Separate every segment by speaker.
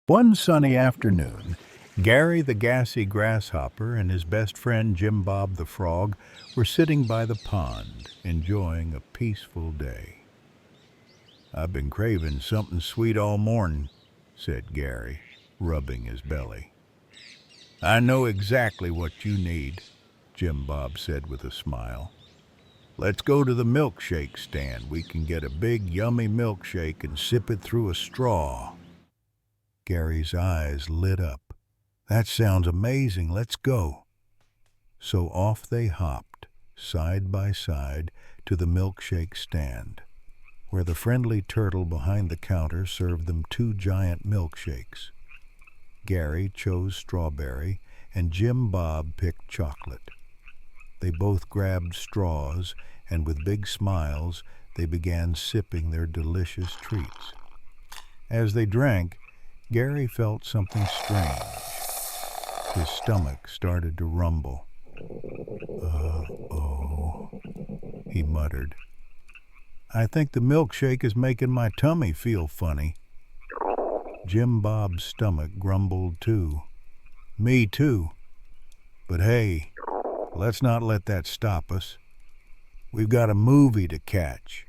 Speaker 1: One sunny afternoon, Gary the Gassy Grasshopper and his best friend Jim Bob the Frog were sitting by the pond, enjoying a peaceful day. "I've been craving something sweet all morning," said Gary, rubbing his belly. "I know exactly what you need," Jim Bob said with a smile. "Let's go to the milkshake stand. We can get a big, yummy milkshake and sip it through a straw." Gary's eyes lit up. "That sounds amazing. Let's go." So off they hopped, side by side, to the milkshake stand, where the friendly turtle behind the counter served them 2 giant milkshakes. Gary chose strawberry, and Jim Bob picked chocolate. They both grabbed straws, and with big smiles, they began sipping their delicious treats. As they drank, Gary felt something strange. His stomach started to rumble. "Uh-oh," he muttered. "I think the milkshake is making my tummy feel funny." Jim Bob's stomach grumbled too. "Me too. But hey, let's not let that stop us. We've got a movie to catch."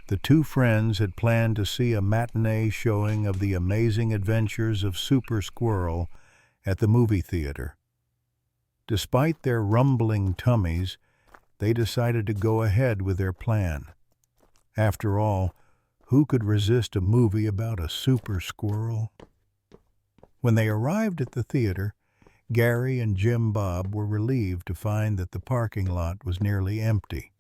Speaker 1: The 2 friends had planned to see a matinee showing of The Amazing Adventures of Super Squirrel at the movie theater. Despite their rumbling tummies, they decided to go ahead with their plan. After all, who could resist a movie about a super squirrel? When they arrived at the theater, Gary and Jim Bob were relieved to find that the parking lot was nearly empty.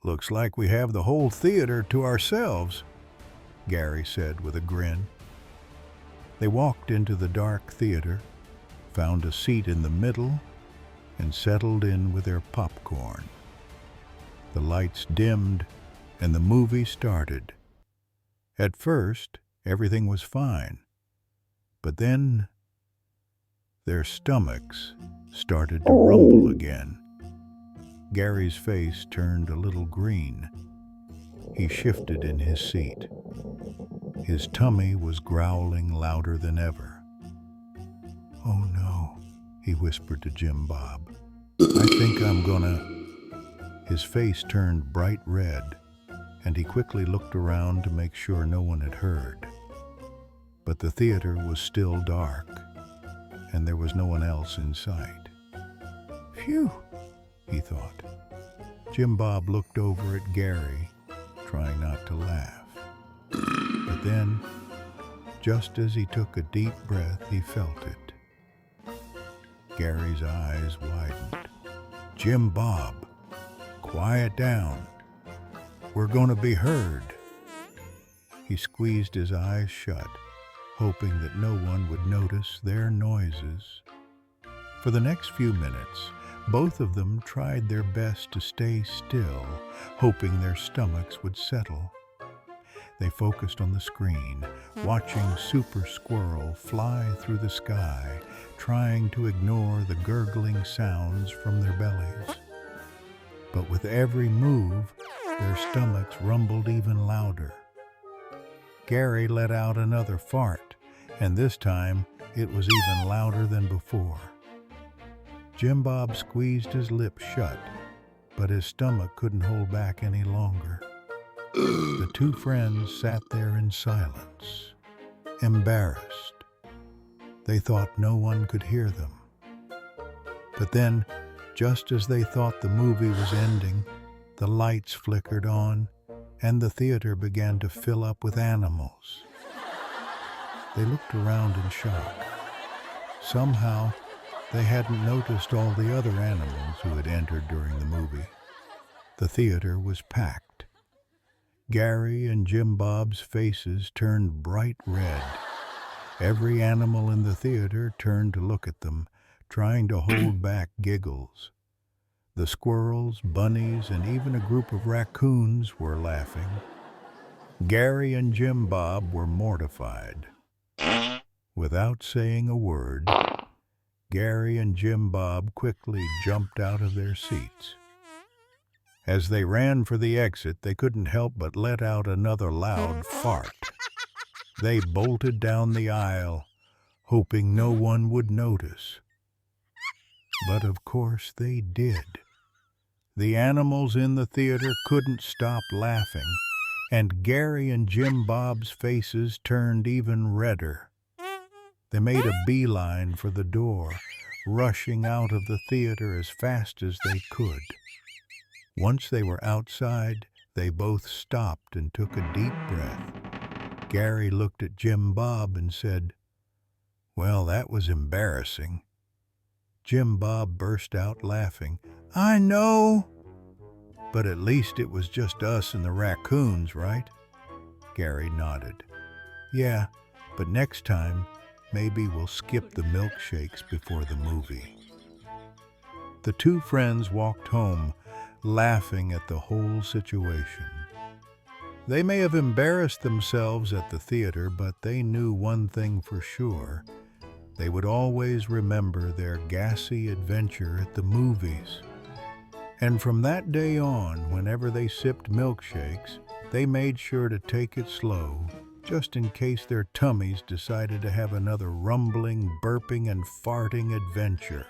Speaker 1: "Looks like we have the whole theater to ourselves," Gary said with a grin. They walked into the dark theater, found a seat in the middle, and settled in with their popcorn. The lights dimmed, and the movie started. At first, everything was fine, but then their stomachs started to rumble again. Gary's face turned a little green. He shifted in his seat. His tummy was growling louder than ever. "Oh no," he whispered to Jim Bob. "I think I'm gonna—" His face turned bright red, and he quickly looked around to make sure no one had heard. But the theater was still dark, and there was no one else in sight. "Phew," he thought. Jim Bob looked over at Gary, trying not to laugh. But then, just as he took a deep breath, he felt it. Gary's eyes widened. "Jim Bob, quiet down. We're going to be heard." He squeezed his eyes shut, hoping that no one would notice their noises. For the next few minutes, both of them tried their best to stay still, hoping their stomachs would settle. They focused on the screen, watching Super Squirrel fly through the sky, trying to ignore the gurgling sounds from their bellies. But with every move, their stomachs rumbled even louder. Gary let out another fart, and this time it was even louder than before. Jim Bob squeezed his lips shut, but his stomach couldn't hold back any longer. The 2 friends sat there in silence, embarrassed. They thought no one could hear them. But then, just as they thought the movie was ending, the lights flickered on, and the theater began to fill up with animals. They looked around in shock. Somehow, they hadn't noticed all the other animals who had entered during the movie. The theater was packed. Gary and Jim Bob's faces turned bright red. Every animal in the theater turned to look at them, trying to hold back giggles. The squirrels, bunnies, and even a group of raccoons were laughing. Gary and Jim Bob were mortified. Without saying a word, Gary and Jim Bob quickly jumped out of their seats. As they ran for the exit, they couldn't help but let out another loud fart. They bolted down the aisle, hoping no one would notice. But of course they did. The animals in the theater couldn't stop laughing, and Gary and Jim Bob's faces turned even redder. They made a beeline for the door, rushing out of the theater as fast as they could. Once they were outside, they both stopped and took a deep breath. Gary looked at Jim Bob and said, "Well, that was embarrassing." Jim Bob burst out laughing. "I know! But at least it was just us and the raccoons, right?" Gary nodded. "Yeah, but next time, maybe we'll skip the milkshakes before the movie." The two friends walked home, laughing at the whole situation. They may have embarrassed themselves at the theater, but they knew one thing for sure. They would always remember their Gassy adventure at the movies. And from that day on, whenever they sipped milkshakes, they made sure to take it slow, just in case their tummies decided to have another rumbling, burping, and farting adventure.